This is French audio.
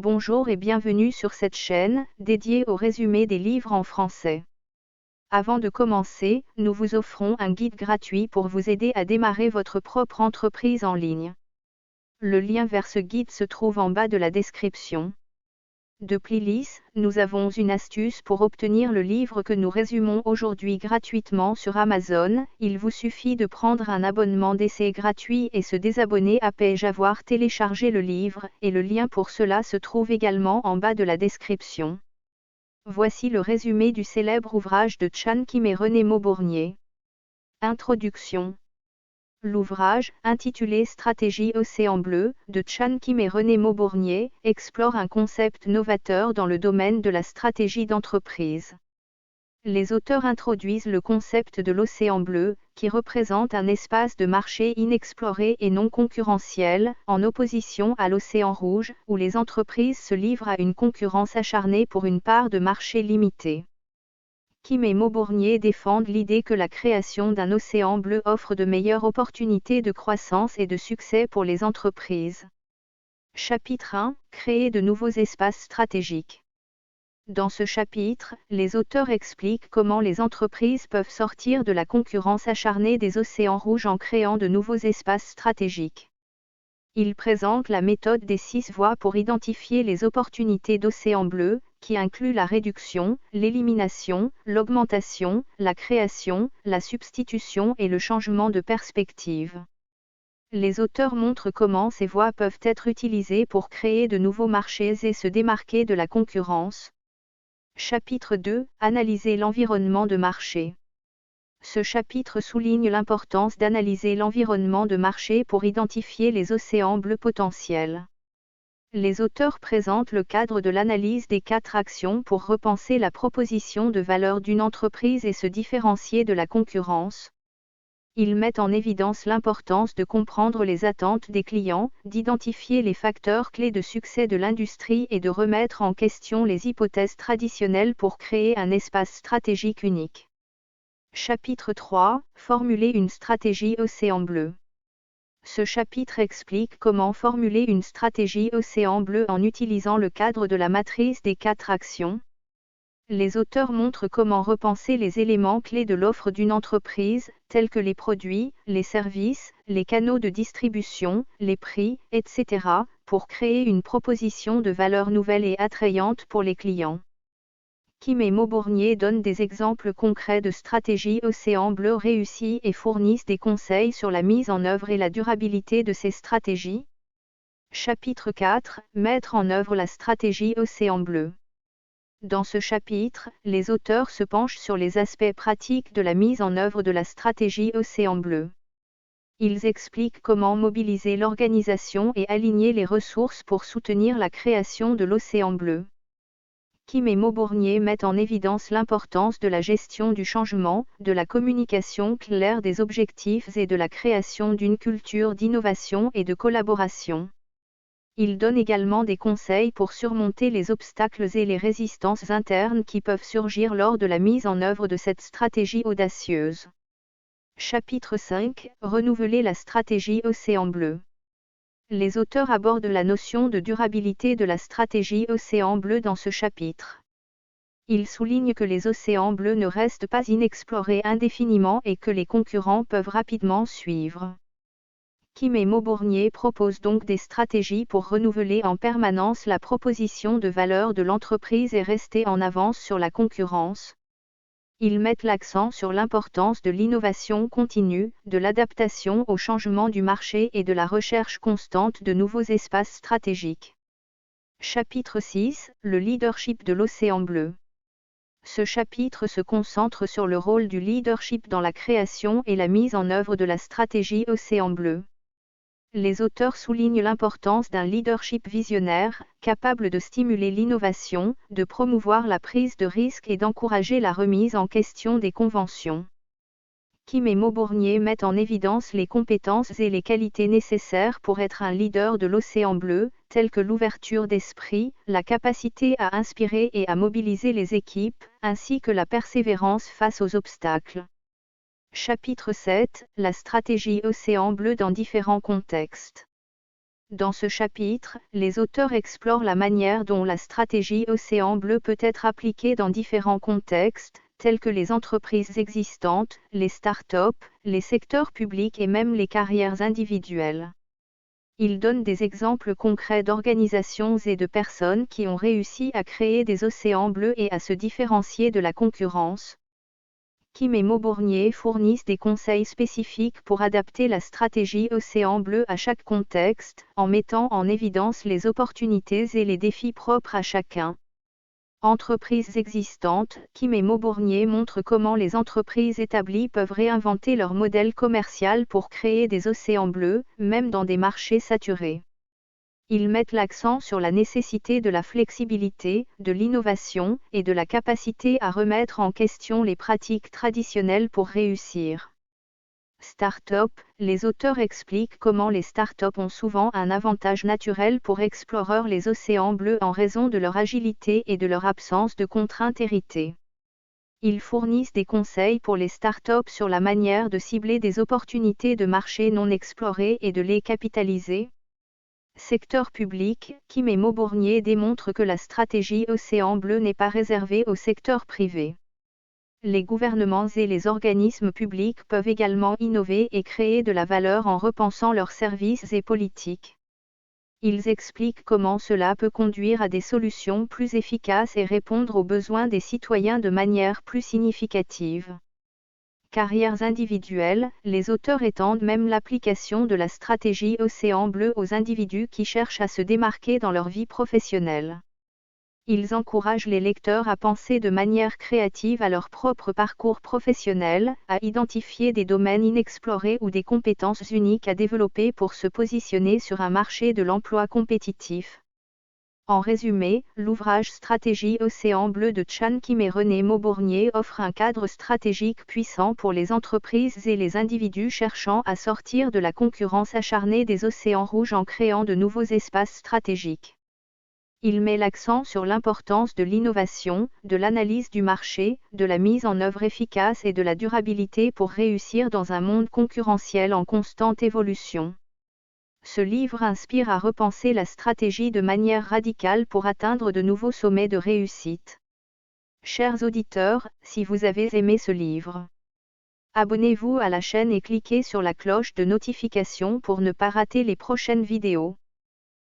Bonjour et bienvenue sur cette chaîne, dédiée au résumé des livres en français. Avant de commencer, nous vous offrons un guide gratuit pour vous aider à démarrer votre propre entreprise en ligne. Le lien vers ce guide se trouve en bas de la description. De Plilis, nous avons une astuce pour obtenir le livre que nous résumons aujourd'hui gratuitement sur Amazon. Il vous suffit de prendre un abonnement d'essai gratuit et se désabonner après avoir téléchargé le livre, et le lien pour cela se trouve également en bas de la description. Voici le résumé du célèbre ouvrage de Chan Kim et René Maubournier. Introduction. L'ouvrage, intitulé Stratégie Océan Bleu, de Chan Kim et René Maubournier, explore un concept novateur dans le domaine de la stratégie d'entreprise. Les auteurs introduisent le concept de l'océan bleu, qui représente un espace de marché inexploré et non concurrentiel, en opposition à l'océan rouge, où les entreprises se livrent à une concurrence acharnée pour une part de marché limitée. Kim et Maubournier défendent l'idée que la création d'un océan bleu offre de meilleures opportunités de croissance et de succès pour les entreprises. Chapitre 1. Créer de nouveaux espaces stratégiques. Dans ce chapitre, les auteurs expliquent comment les entreprises peuvent sortir de la concurrence acharnée des océans rouges en créant de nouveaux espaces stratégiques. Ils présentent la méthode des 6 voies pour identifier les opportunités d'océan bleu, qui inclut la réduction, l'élimination, l'augmentation, la création, la substitution et le changement de perspective. Les auteurs montrent comment ces voies peuvent être utilisées pour créer de nouveaux marchés et se démarquer de la concurrence. Chapitre 2. Analyser l'environnement de marché. Ce chapitre souligne l'importance d'analyser l'environnement de marché pour identifier les océans bleus potentiels. Les auteurs présentent le cadre de l'analyse des 4 actions pour repenser la proposition de valeur d'une entreprise et se différencier de la concurrence. Ils mettent en évidence l'importance de comprendre les attentes des clients, d'identifier les facteurs clés de succès de l'industrie et de remettre en question les hypothèses traditionnelles pour créer un espace stratégique unique. Chapitre 3. Formuler une stratégie océan bleu. Ce chapitre explique comment formuler une stratégie océan bleu en utilisant le cadre de la matrice des 4 actions. Les auteurs montrent comment repenser les éléments clés de l'offre d'une entreprise, tels que les produits, les services, les canaux de distribution, les prix, etc., pour créer une proposition de valeur nouvelle et attrayante pour les clients. Kim et Maubournier donnent des exemples concrets de stratégies océan bleu réussies et fournissent des conseils sur la mise en œuvre et la durabilité de ces stratégies. Chapitre 4. Mettre en œuvre la stratégie océan bleu. Dans ce chapitre, les auteurs se penchent sur les aspects pratiques de la mise en œuvre de la stratégie océan bleu. Ils expliquent comment mobiliser l'organisation et aligner les ressources pour soutenir la création de l'océan bleu. Kim et Maubournier mettent en évidence l'importance de la gestion du changement, de la communication claire des objectifs et de la création d'une culture d'innovation et de collaboration. Ils donnent également des conseils pour surmonter les obstacles et les résistances internes qui peuvent surgir lors de la mise en œuvre de cette stratégie audacieuse. Chapitre 5. Renouveler la stratégie océan bleu. Les auteurs abordent la notion de durabilité de la stratégie océan bleu dans ce chapitre. Ils soulignent que les océans bleus ne restent pas inexplorés indéfiniment et que les concurrents peuvent rapidement suivre. Kim et Maubournier proposent donc des stratégies pour renouveler en permanence la proposition de valeur de l'entreprise et rester en avance sur la concurrence. Ils mettent l'accent sur l'importance de l'innovation continue, de l'adaptation au changement du marché et de la recherche constante de nouveaux espaces stratégiques. Chapitre 6. Le leadership de l'océan bleu. Ce chapitre se concentre sur le rôle du leadership dans la création et la mise en œuvre de la stratégie océan bleu. Les auteurs soulignent l'importance d'un leadership visionnaire, capable de stimuler l'innovation, de promouvoir la prise de risque et d'encourager la remise en question des conventions. Kim et Maubournier mettent en évidence les compétences et les qualités nécessaires pour être un leader de l'océan bleu, telles que l'ouverture d'esprit, la capacité à inspirer et à mobiliser les équipes, ainsi que la persévérance face aux obstacles. Chapitre 7. La stratégie océan bleu dans différents contextes. Dans ce chapitre, les auteurs explorent la manière dont la stratégie Océan Bleu peut être appliquée dans différents contextes, tels que les entreprises existantes, les startups, les secteurs publics et même les carrières individuelles. Ils donnent des exemples concrets d'organisations et de personnes qui ont réussi à créer des océans bleus et à se différencier de la concurrence. Kim et Maubournier fournissent des conseils spécifiques pour adapter la stratégie Océan Bleu à chaque contexte, en mettant en évidence les opportunités et les défis propres à chacun. Entreprises existantes, Kim et Maubournier montrent comment les entreprises établies peuvent réinventer leur modèle commercial pour créer des océans bleus, même dans des marchés saturés. Ils mettent l'accent sur la nécessité de la flexibilité, de l'innovation, et de la capacité à remettre en question les pratiques traditionnelles pour réussir. Start-up, les auteurs expliquent comment les start-up ont souvent un avantage naturel pour explorer les océans bleus en raison de leur agilité et de leur absence de contraintes héritées. Ils fournissent des conseils pour les start-up sur la manière de cibler des opportunités de marché non explorées et de les capitaliser. Secteur public, Kim et Maubournier démontrent que la stratégie Océan Bleu n'est pas réservée au secteur privé. Les gouvernements et les organismes publics peuvent également innover et créer de la valeur en repensant leurs services et politiques. Ils expliquent comment cela peut conduire à des solutions plus efficaces et répondre aux besoins des citoyens de manière plus significative. Carrières individuelles, les auteurs étendent même l'application de la stratégie Océan Bleu aux individus qui cherchent à se démarquer dans leur vie professionnelle. Ils encouragent les lecteurs à penser de manière créative à leur propre parcours professionnel, à identifier des domaines inexplorés ou des compétences uniques à développer pour se positionner sur un marché de l'emploi compétitif. En résumé, l'ouvrage Stratégie Océan Bleu de Chan Kim et René Maubournier offre un cadre stratégique puissant pour les entreprises et les individus cherchant à sortir de la concurrence acharnée des océans rouges en créant de nouveaux espaces stratégiques. Il met l'accent sur l'importance de l'innovation, de l'analyse du marché, de la mise en œuvre efficace et de la durabilité pour réussir dans un monde concurrentiel en constante évolution. Ce livre inspire à repenser la stratégie de manière radicale pour atteindre de nouveaux sommets de réussite. Chers auditeurs, si vous avez aimé ce livre, abonnez-vous à la chaîne et cliquez sur la cloche de notification pour ne pas rater les prochaines vidéos.